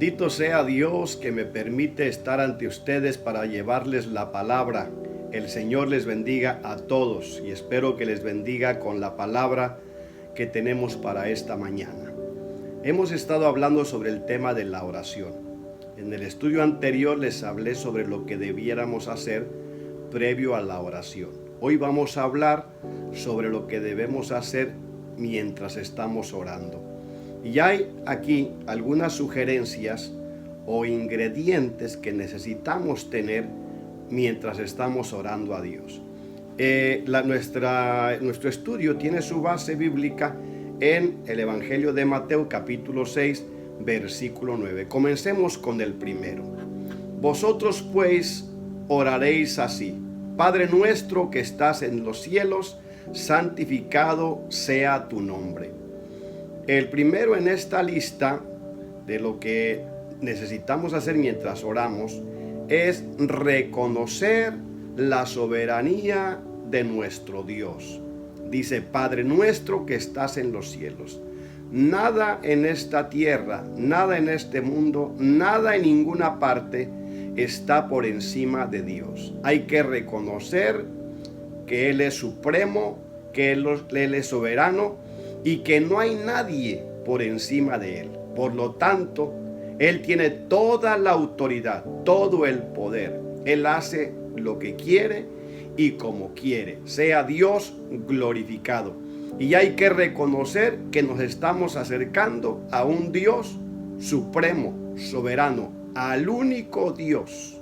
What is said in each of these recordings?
Bendito sea Dios que me permite estar ante ustedes para llevarles la palabra. El Señor les bendiga a todos y espero que les bendiga con la palabra que tenemos para esta mañana. Hemos estado hablando sobre el tema de la oración. En el estudio anterior les hablé sobre lo que debiéramos hacer previo a la oración. Hoy vamos a hablar sobre lo que debemos hacer mientras estamos orando. Y hay aquí algunas sugerencias o ingredientes que necesitamos tener mientras estamos orando a Dios. Nuestro estudio tiene su base bíblica en el Evangelio de Mateo capítulo 6 versículo 9. Comencemos con el primero. Vosotros pues oraréis así: Padre nuestro que estás en los cielos, santificado sea tu nombre. El primero en esta lista de lo que necesitamos hacer mientras oramos es reconocer la soberanía de nuestro Dios. Dice: Padre nuestro que estás en los cielos. Nada en esta tierra, nada en este mundo, nada en ninguna parte está por encima de Dios. Hay que reconocer que Él es supremo, que Él es soberano y que no hay nadie por encima de Él. Por lo tanto, Él tiene toda la autoridad, todo el poder. Él hace lo que quiere y como quiere. Sea Dios glorificado. Y hay que reconocer que nos estamos acercando a un Dios supremo, soberano, al único Dios.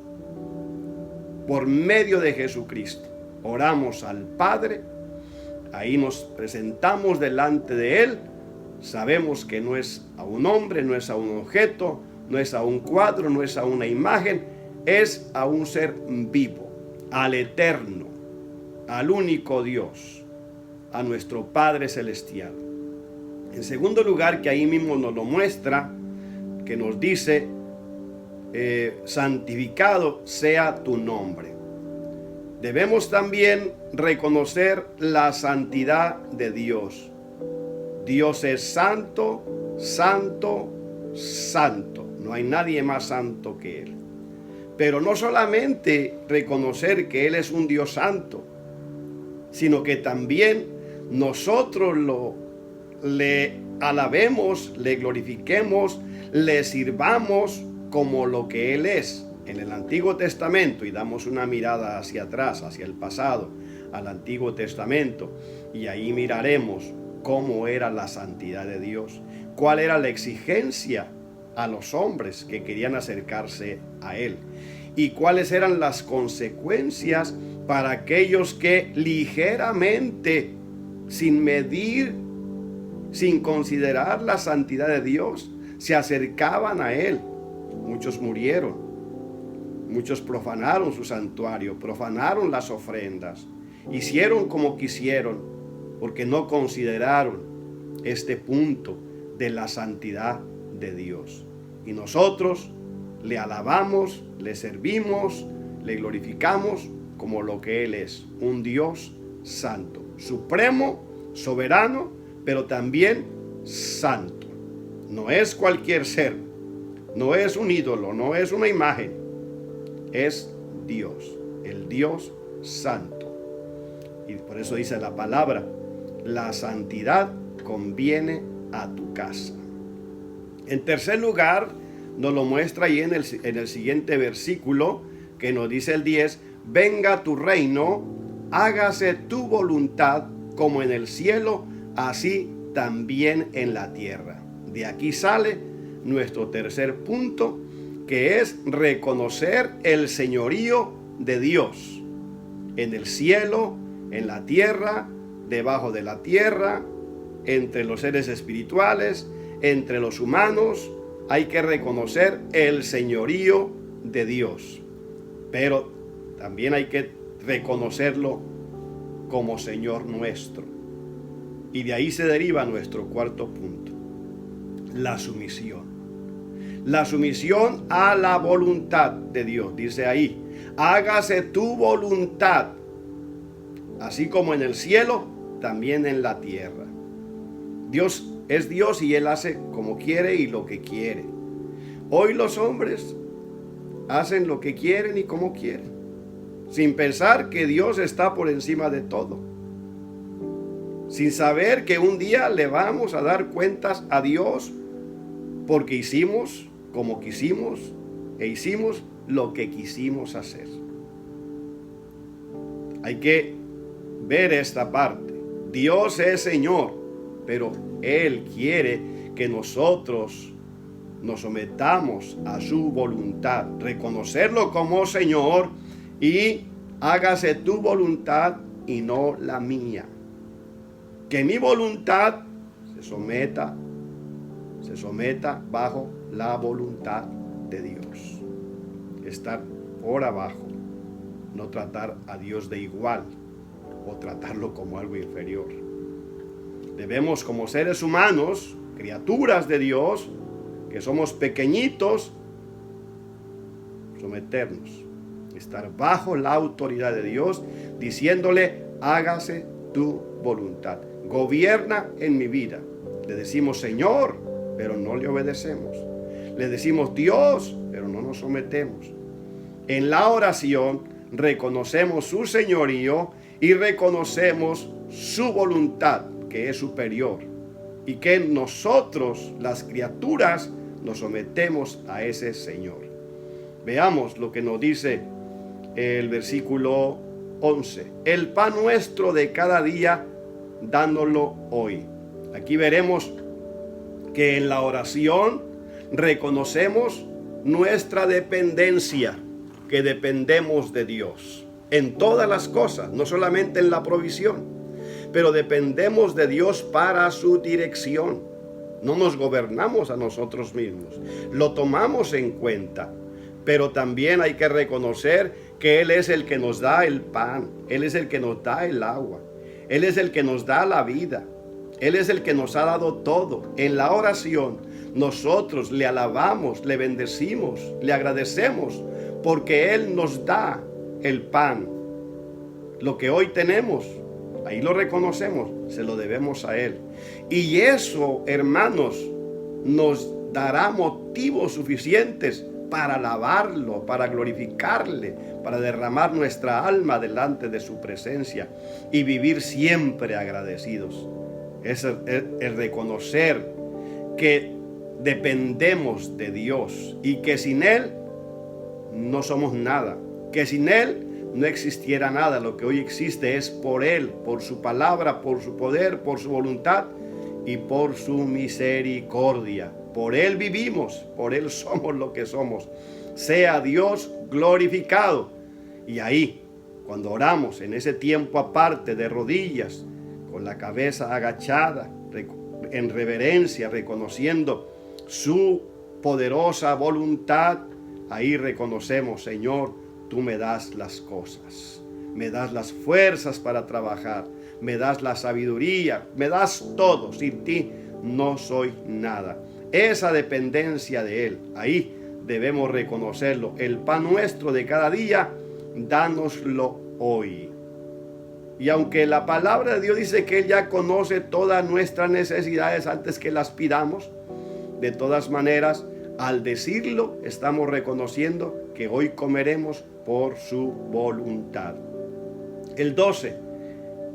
Por medio de Jesucristo, oramos al Padre. Ahí nos presentamos delante de Él. Sabemos que no es a un hombre, no es a un objeto, no es a un cuadro, no es a una imagen. Es a un ser vivo, al eterno, al único Dios, a nuestro Padre Celestial. En segundo lugar, que ahí mismo nos lo muestra, que nos dice: santificado sea tu nombre. Debemos también reconocer la santidad de Dios. Dios es santo, santo, santo. No hay nadie más santo que Él. Pero no solamente reconocer que Él es un Dios santo, sino que también nosotros le alabemos, le glorifiquemos, le sirvamos como lo que Él es. En el Antiguo Testamento, y damos una mirada hacia atrás, hacia el pasado, al Antiguo Testamento, y ahí miraremos cómo era la santidad de Dios, cuál era la exigencia a los hombres que querían acercarse a Él, y cuáles eran las consecuencias para aquellos que ligeramente, sin medir, sin considerar la santidad de Dios, se acercaban a Él. Muchos murieron. Muchos profanaron su santuario, profanaron las ofrendas, hicieron como quisieron, porque no consideraron este punto de la santidad de Dios. Y nosotros le alabamos, le servimos, le glorificamos como lo que Él es, un Dios santo, supremo, soberano, pero también santo. No es cualquier ser, no es un ídolo, no es una imagen. Es Dios, el Dios santo. Y por eso dice la palabra: la santidad conviene a tu casa. En tercer lugar, nos lo muestra ahí en el siguiente versículo, que nos dice el 10: venga tu reino, hágase tu voluntad como en el cielo, así también en la tierra. De aquí sale nuestro tercer punto, que es reconocer el señorío de Dios en el cielo, en la tierra, debajo de la tierra, entre los seres espirituales, entre los humanos. Hay que reconocer el señorío de Dios, pero también hay que reconocerlo como Señor nuestro. Y de ahí se deriva nuestro cuarto punto: la sumisión. La sumisión a la voluntad de Dios. Dice ahí: hágase tu voluntad, así como en el cielo, también en la tierra. Dios es Dios y Él hace como quiere y lo que quiere. Hoy los hombres hacen lo que quieren y como quieren, sin pensar que Dios está por encima de todo, sin saber que un día le vamos a dar cuentas a Dios porque hicimos como quisimos e hicimos lo que quisimos hacer. Hay que ver esta parte. Dios es Señor, pero Él quiere que nosotros nos sometamos a su voluntad, reconocerlo como Señor y hágase tu voluntad y no la mía. Que mi voluntad se someta bajo la voluntad de Dios. Estar por abajo, no tratar a Dios de igual o tratarlo como algo inferior. Debemos, como seres humanos, criaturas de Dios, que somos pequeñitos, someternos, estar bajo la autoridad de Dios, diciéndole, hágase tu voluntad, gobierna en mi vida. Le decimos Señor, pero no le obedecemos. Le decimos Dios, pero no nos sometemos. En la oración reconocemos su señorío y reconocemos su voluntad, que es superior, y que nosotros, las criaturas, nos sometemos a ese Señor. Veamos lo que nos dice el versículo 11. El pan nuestro de cada día, dándolo hoy. Aquí veremos que en la oración reconocemos nuestra dependencia, que dependemos de Dios en todas las cosas, no solamente en la provisión, pero dependemos de Dios para su dirección. No nos gobernamos a nosotros mismos, lo tomamos en cuenta, pero también hay que reconocer que Él es el que nos da el pan, Él es el que nos da el agua, Él es el que nos da la vida, Él es el que nos ha dado todo. En la oración nosotros le alabamos, le bendecimos, le agradecemos, porque Él nos da el pan. Lo que hoy tenemos, ahí lo reconocemos, se lo debemos a Él. Y eso, hermanos, nos dará motivos suficientes para alabarlo, para glorificarle, para derramar nuestra alma delante de su presencia y vivir siempre agradecidos. Es el reconocer que dependemos de Dios y que sin Él no somos nada, que sin Él no existiera nada. Lo que hoy existe es por Él, por su palabra, por su poder, por su voluntad y por su misericordia. Por Él vivimos, por Él somos lo que somos. Sea Dios glorificado. Y ahí, cuando oramos en ese tiempo aparte de rodillas, con la cabeza agachada, en reverencia, reconociendo su poderosa voluntad, ahí reconocemos, Señor, tú me das las cosas, me das las fuerzas para trabajar, me das la sabiduría, me das todo. Sin ti no soy nada. Esa dependencia de Él, ahí debemos reconocerlo. El pan nuestro de cada día, dánoslo hoy. Y aunque la palabra de Dios dice que Él ya conoce todas nuestras necesidades antes que las pidamos, de todas maneras, al decirlo, estamos reconociendo que hoy comeremos por su voluntad. El 12,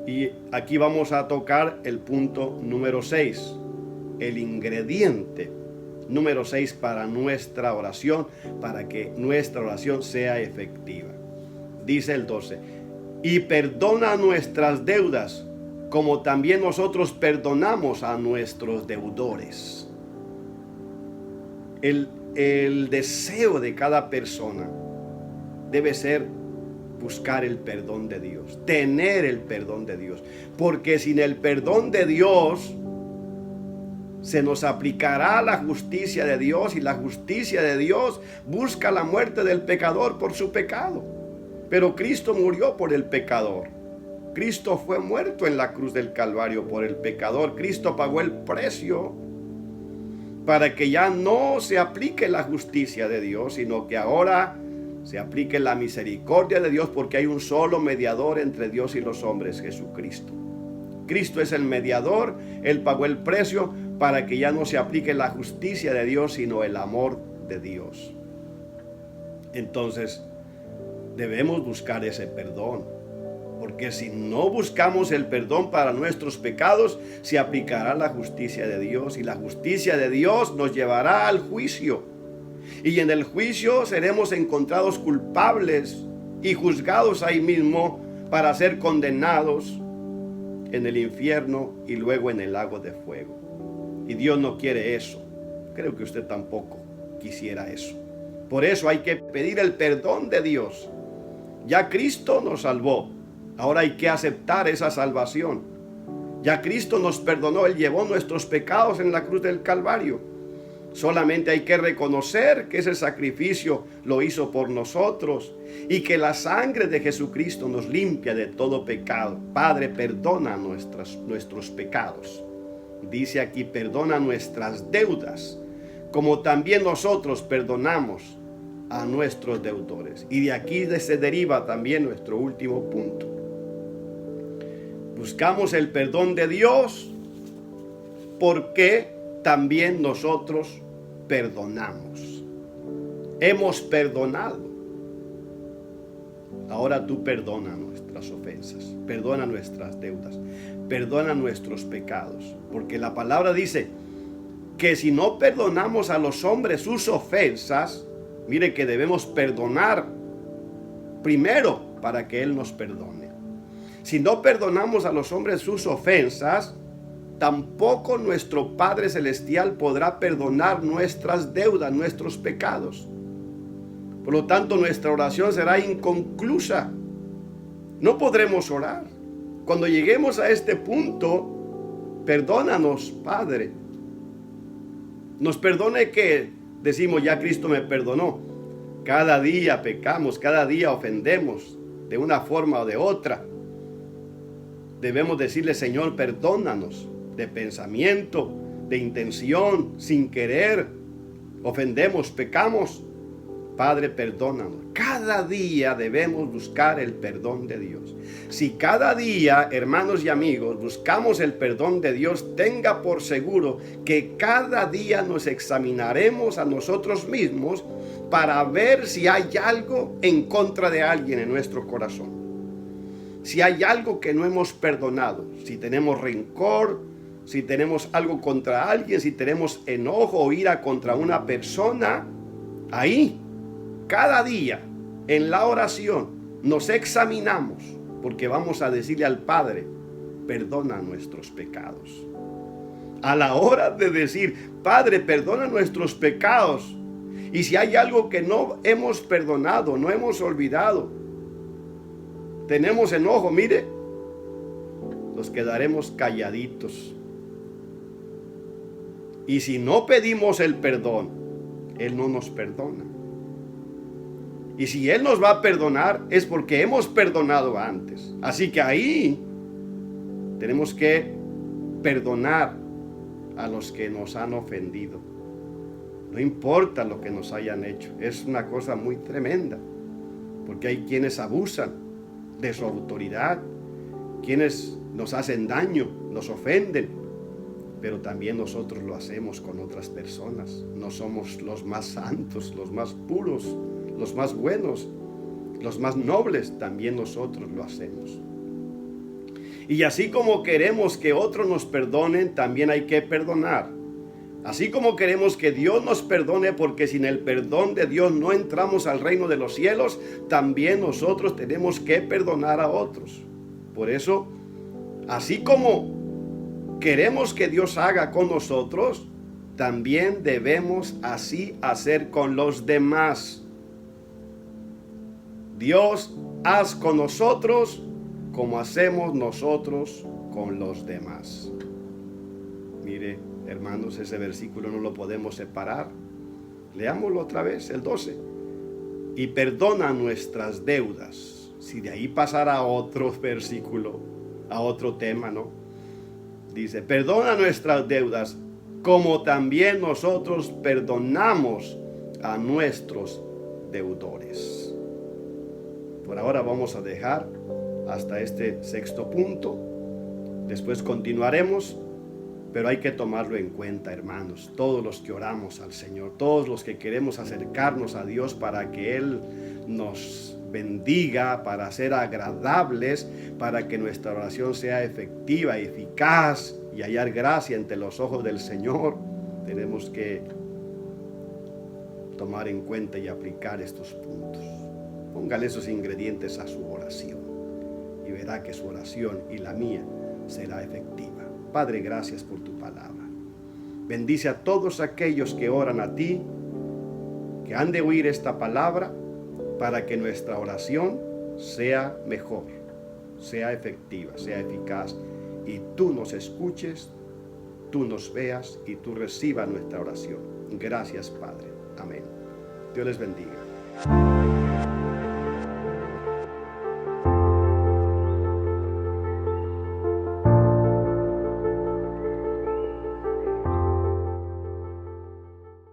y aquí vamos a tocar el punto número 6, el ingrediente número 6 para nuestra oración, para que nuestra oración sea efectiva. Dice el 12, y perdona nuestras deudas, como también nosotros perdonamos a nuestros deudores. El deseo de cada persona debe ser buscar el perdón de Dios, tener el perdón de Dios, porque sin el perdón de Dios se nos aplicará la justicia de Dios, y la justicia de Dios busca la muerte del pecador por su pecado. Pero Cristo murió por el pecador. Cristo fue muerto en la cruz del Calvario por el pecador. Cristo pagó el precio para que ya no se aplique la justicia de Dios, sino que ahora se aplique la misericordia de Dios, porque hay un solo mediador entre Dios y los hombres, Jesucristo. Cristo es el mediador, Él pagó el precio para que ya no se aplique la justicia de Dios, sino el amor de Dios. Entonces, debemos buscar ese perdón, porque si no buscamos el perdón para nuestros pecados, se aplicará la justicia de Dios, y la justicia de Dios nos llevará al juicio. Y en el juicio seremos encontrados culpables y juzgados ahí mismo para ser condenados en el infierno y luego en el lago de fuego. Y Dios no quiere eso. Creo que usted tampoco quisiera eso. Por eso hay que pedir el perdón de Dios. Ya Cristo nos salvó. Ahora hay que aceptar esa salvación. Ya Cristo nos perdonó. Él llevó nuestros pecados en la cruz del Calvario. Solamente hay que reconocer que ese sacrificio lo hizo por nosotros y que la sangre de Jesucristo nos limpia de todo pecado. Padre, perdona nuestros pecados. Dice aquí, perdona nuestras deudas, como también nosotros perdonamos a nuestros deudores. Y de aquí se deriva también nuestro último punto. Buscamos el perdón de Dios porque también nosotros perdonamos. Hemos perdonado. Ahora tú perdona nuestras ofensas, perdona nuestras deudas, perdona nuestros pecados. Porque la palabra dice que si no perdonamos a los hombres sus ofensas, mire que debemos perdonar primero para que Él nos perdone. Si no perdonamos a los hombres sus ofensas, tampoco nuestro Padre Celestial podrá perdonar nuestras deudas, nuestros pecados. Por lo tanto, nuestra oración será inconclusa. No podremos orar. Cuando lleguemos a este punto, perdónanos, Padre. Nos perdone que decimos, ya Cristo me perdonó. Cada día pecamos, cada día ofendemos de una forma o de otra. Debemos decirle, Señor, perdónanos de pensamiento, de intención, sin querer. Ofendemos, pecamos. Padre, perdónanos. Cada día debemos buscar el perdón de Dios. Si cada día, hermanos y amigos, buscamos el perdón de Dios, tenga por seguro que cada día nos examinaremos a nosotros mismos para ver si hay algo en contra de alguien en nuestro corazón. Si hay algo que no hemos perdonado, si tenemos rencor, si tenemos algo contra alguien, si tenemos enojo o ira contra una persona, ahí, cada día, en la oración, nos examinamos, porque vamos a decirle al Padre, perdona nuestros pecados. A la hora de decir, Padre, perdona nuestros pecados, y si hay algo que no hemos perdonado, no hemos olvidado, tenemos enojo, mire, nos quedaremos calladitos. Y si no pedimos el perdón, Él no nos perdona. Y si Él nos va a perdonar, es porque hemos perdonado antes. Así que ahí tenemos que perdonar a los que nos han ofendido. No importa lo que nos hayan hecho. Es una cosa muy tremenda. Porque hay quienes abusan de su autoridad, quienes nos hacen daño, nos ofenden, pero también nosotros lo hacemos con otras personas. No somos los más santos, los más puros, los más buenos, los más nobles, también nosotros lo hacemos. Y así como queremos que otros nos perdonen, también hay que perdonar. Así como queremos que Dios nos perdone, porque sin el perdón de Dios no entramos al reino de los cielos, también nosotros tenemos que perdonar a otros. Por eso, así como queremos que Dios haga con nosotros, también debemos así hacer con los demás. Dios, haz con nosotros como hacemos nosotros con los demás. Mire, hermanos, ese versículo no lo podemos separar. Leámoslo otra vez, el 12. Y perdona nuestras deudas. Si de ahí pasara a otro versículo, a otro tema, ¿no? Dice, perdona nuestras deudas, como también nosotros perdonamos a nuestros deudores. Por ahora vamos a dejar hasta este sexto punto. Después continuaremos. Pero hay que tomarlo en cuenta, hermanos, todos los que oramos al Señor, todos los que queremos acercarnos a Dios para que Él nos bendiga, para ser agradables, para que nuestra oración sea efectiva y eficaz y hallar gracia ante los ojos del Señor. Tenemos que tomar en cuenta y aplicar estos puntos. Póngale esos ingredientes a su oración y verá que su oración y la mía será efectiva. Padre, gracias por tu palabra. Bendice a todos aquellos que oran a ti, que han de oír esta palabra, para que nuestra oración sea mejor, sea efectiva, sea eficaz, y tú nos escuches, tú nos veas y tú recibas nuestra oración. Gracias, Padre. Amén. Dios les bendiga.